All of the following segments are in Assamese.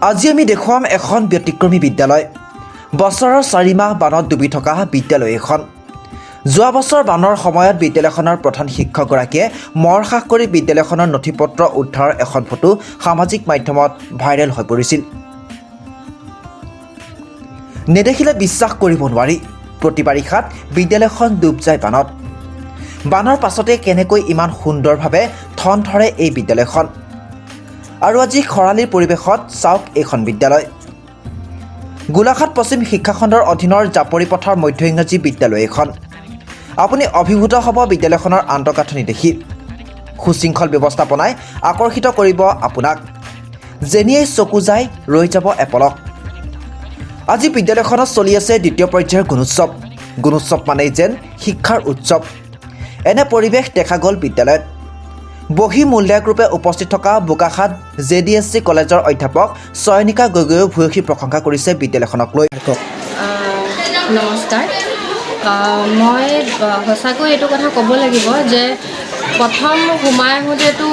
আজি আমি দেখুৱাম এখন ব্যতিক্ৰমী বিদ্যালয়। বছৰৰ 4 মাহ বানত ডুবি থকা বিদ্যালয় এখন। যোৱা বছৰ বানৰ সময়ত বিদ্যালয়খনৰ প্ৰধান শিক্ষকগৰাকীয়ে মৰসাহ কৰি বিদ্যালয়খনৰ নথিপত্ৰ উদ্ধাৰৰ এখন ফটো সামাজিক মাধ্যমত ভাইৰেল হৈ পৰিছিল। নেদেখিলে বিশ্বাস কৰিব নোৱাৰি, প্ৰতি বাৰিষাত বিদ্যালয়খন ডুব যায় বানত। বানৰ পাছতে কেনেকৈ ইমান সুন্দৰভাৱে ঠন ধৰে এই বিদ্যালয়খন। আৰু আজি খৰালিৰ পৰিৱেশত চাওক এইখন বিদ্যালয়। গোলাঘাট পশ্চিম শিক্ষাখণ্ডৰ অধীনৰ জাপৰি পথাৰ মধ্য ইংৰাজী বিদ্যালয় এখন। আপুনি অভিভূত হ'ব বিদ্যালয়খনৰ আন্তঃগাঁথনি দেখি। সুশৃংখল ব্যৱস্থাপনাই আকৰ্ষিত কৰিব আপোনাক। যেনিয়ে চকু যায় ৰৈ যাব এপলক। আজি বিদ্যালয়খনত চলি আছে দ্বিতীয় পৰ্যায়ৰ গুণোৎসৱ। গুণোৎসৱ মানেই যেন শিক্ষাৰ উৎসৱ। এনে পৰিৱেশ দেখা গ'ল বিদ্যালয়ত। বহি মূল্যায়কৰূপে উপস্থিত থকা বোকাখাট JDSC কলেজৰ অধ্যাপক চয়নিকা গগৈয়ে ভূয়সী প্ৰশংসা কৰিছে বিদ্যালয়খনক লৈ। নমস্কাৰ, মই সঁচাকৈ এইটো কথা ক'ব লাগিব যে প্ৰথম সোমাই আহোঁতেতো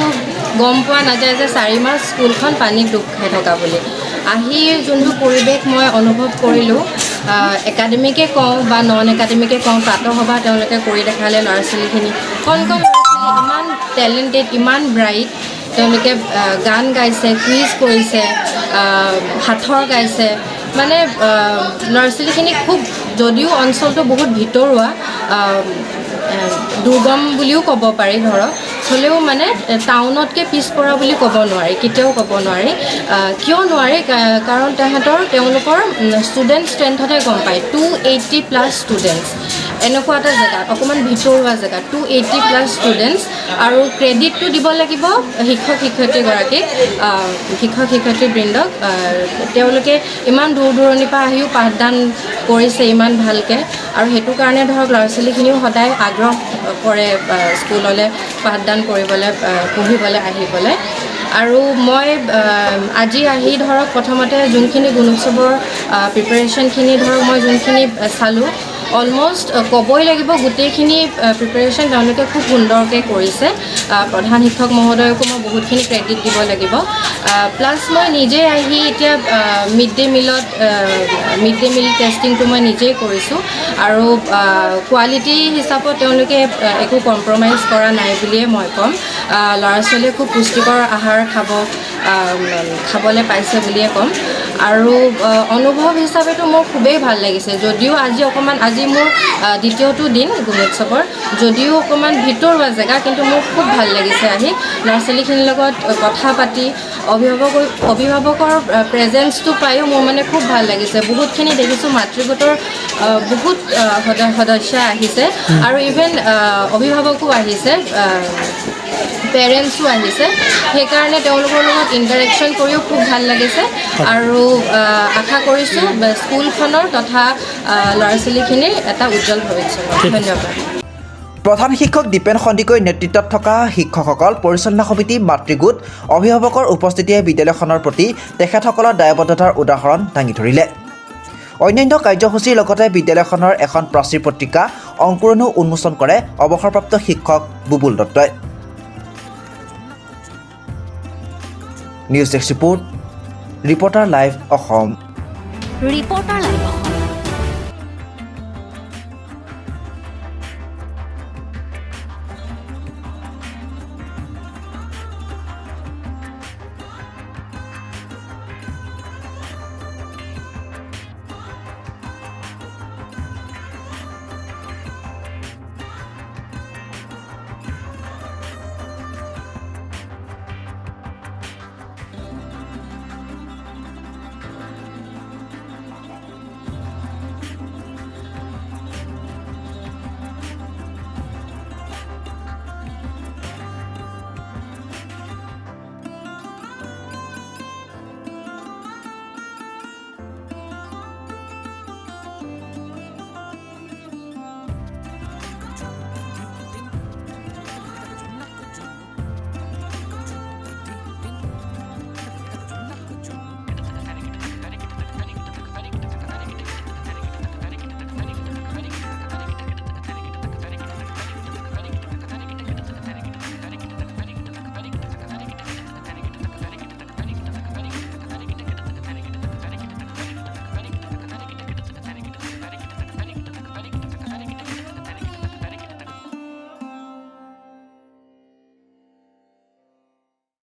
গম পোৱা নাযায় যে 4 মাহ স্কুলখন পানীত ডুব খাই থকা বুলি। আহি যোনটো পৰিৱেশ মই অনুভৱ কৰিলোঁ, একাডেমিকে কওঁ বা নন একাডেমিকে কওঁ, প্ৰাতঃসভা তেওঁলোকে কৰি দেখালে ল'ৰা ছোৱালীখিনি। কণ কণ ল'ৰা ছোৱালী ইমান টেলেণ্টেড, ইমান ব্ৰাইট। তেওঁলোকে গান গাইছে, কুইজ কৰিছে, সাঁথৰ গাইছে। মানে ল'ৰা ছোৱালীখিনি খুব, যদিও অঞ্চলটো বহুত ভিতৰুৱা, দুৰ্গম বুলিও ক'ব পাৰি ধৰক, হ'লেও মানে টাউনতকৈ পিছপৰা বুলি ক'ব নোৱাৰি, কেতিয়াও ক'ব নোৱাৰি। কিয় নোৱাৰি? কাৰণ তেওঁলোকৰ ষ্টুডেণ্ট ষ্ট্ৰেংথতে গম পায়। 280+ ষ্টুডেণ্টছ এনেকুৱা এটা জেগাত, অকণমান ভিতৰুৱা জেগাত 280+ ষ্টুডেণ্টছ। আৰু ক্ৰেডিটটো দিব লাগিব শিক্ষক শিক্ষয়িত্ৰীগৰাকীক, শিক্ষক শিক্ষয়িত্ৰীবৃন্দক। তেওঁলোকে ইমান দূৰ দূৰণিৰ পৰা আহিও পাঠদান কৰিছে ইমান ভালকৈ। আৰু সেইটো কাৰণে ধৰক ল'ৰা ছোৱালীখিনিও সদায় আগ্ৰহ কৰে স্কুললৈ পাঠদান কৰিবলৈ, পঢ়িবলৈ, আহিবলৈ। আৰু মই আজি আহি ধৰক প্ৰথমতে যোনখিনি গুণোৎসৱৰ প্ৰিপেৰেশ্যনখিনি ধৰক মই যোনখিনি চালোঁ, অলম'ষ্ট ক'বই লাগিব গোটেইখিনি প্ৰিপেৰেশ্যন তেওঁলোকে খুব সুন্দৰকৈ কৰিছে। প্ৰধান শিক্ষক মহোদয়কো মই বহুতখিনি ক্ৰেডিট দিব লাগিব। প্লাছ মই নিজে আহি এতিয়া মিড ডে মিল টেষ্টিংটো মই নিজেই কৰিছোঁ। আৰু কোৱালিটি হিচাপত তেওঁলোকে একো কম্প্ৰমাইজ কৰা নাই বুলিয়ে মই ক'ম। ল'ৰা ছোৱালীয়ে খুব পুষ্টিকৰ আহাৰ খাবলৈ পাইছে বুলিয়ে ক'ম। আৰু অনুভৱ হিচাপেতো মোৰ খুবেই ভাল লাগিছে। যদিও আজি মোৰ দ্বিতীয়টো দিন গুণোৎসৱৰ, যদিও অকণমান ভিতৰুৱা জেগা, কিন্তু মোৰ খুব ভাল লাগিছে আহি ল'ৰা ছোৱালীখিনিৰ লগত কথা পাতি। অভিভাৱকৰ প্ৰেজেঞ্চটো পায়ো মোৰ মানে খুব ভাল লাগিছে। বহুতখিনি দেখিছোঁ মাতৃগোটৰ বহুত সদস্য আহিছে, আৰু ইভেন অভিভাৱকো আহিছে, পেৰেণ্টছো আহিছে। সেইকাৰণে তেওঁলোকৰ লগত ইণ্টাৰেকশ্যন কৰিও খুব ভাল লাগিছে। আৰু আশা কৰিছোঁ স্কুলখনৰ তথা ল'ৰা ছোৱালীখিনিৰ এটা উজ্জ্বল ভৱিষ্যত। ধন্যবাদ। প্ৰধান শিক্ষক দীপেন সন্দিকৈৰ নেতৃত্বত থকা শিক্ষকসকল, পৰিচালনা সমিতি, মাতৃগোট, অভিভাৱকৰ উপস্থিতিয়ে বিদ্যালয়খনৰ প্ৰতি তেখেতসকলৰ দায়বদ্ধতাৰ উদাহৰণ দাঙি ধৰিলে। অন্যান্য কাৰ্যসূচীৰ লগতে বিদ্যালয়খনৰ এখন প্ৰাচীৰ পত্ৰিকা অংকুৰণো উন্মোচন কৰে অৱসৰপ্ৰাপ্ত শিক্ষক বুবুল দত্তই। News desk report, reporter live Assam.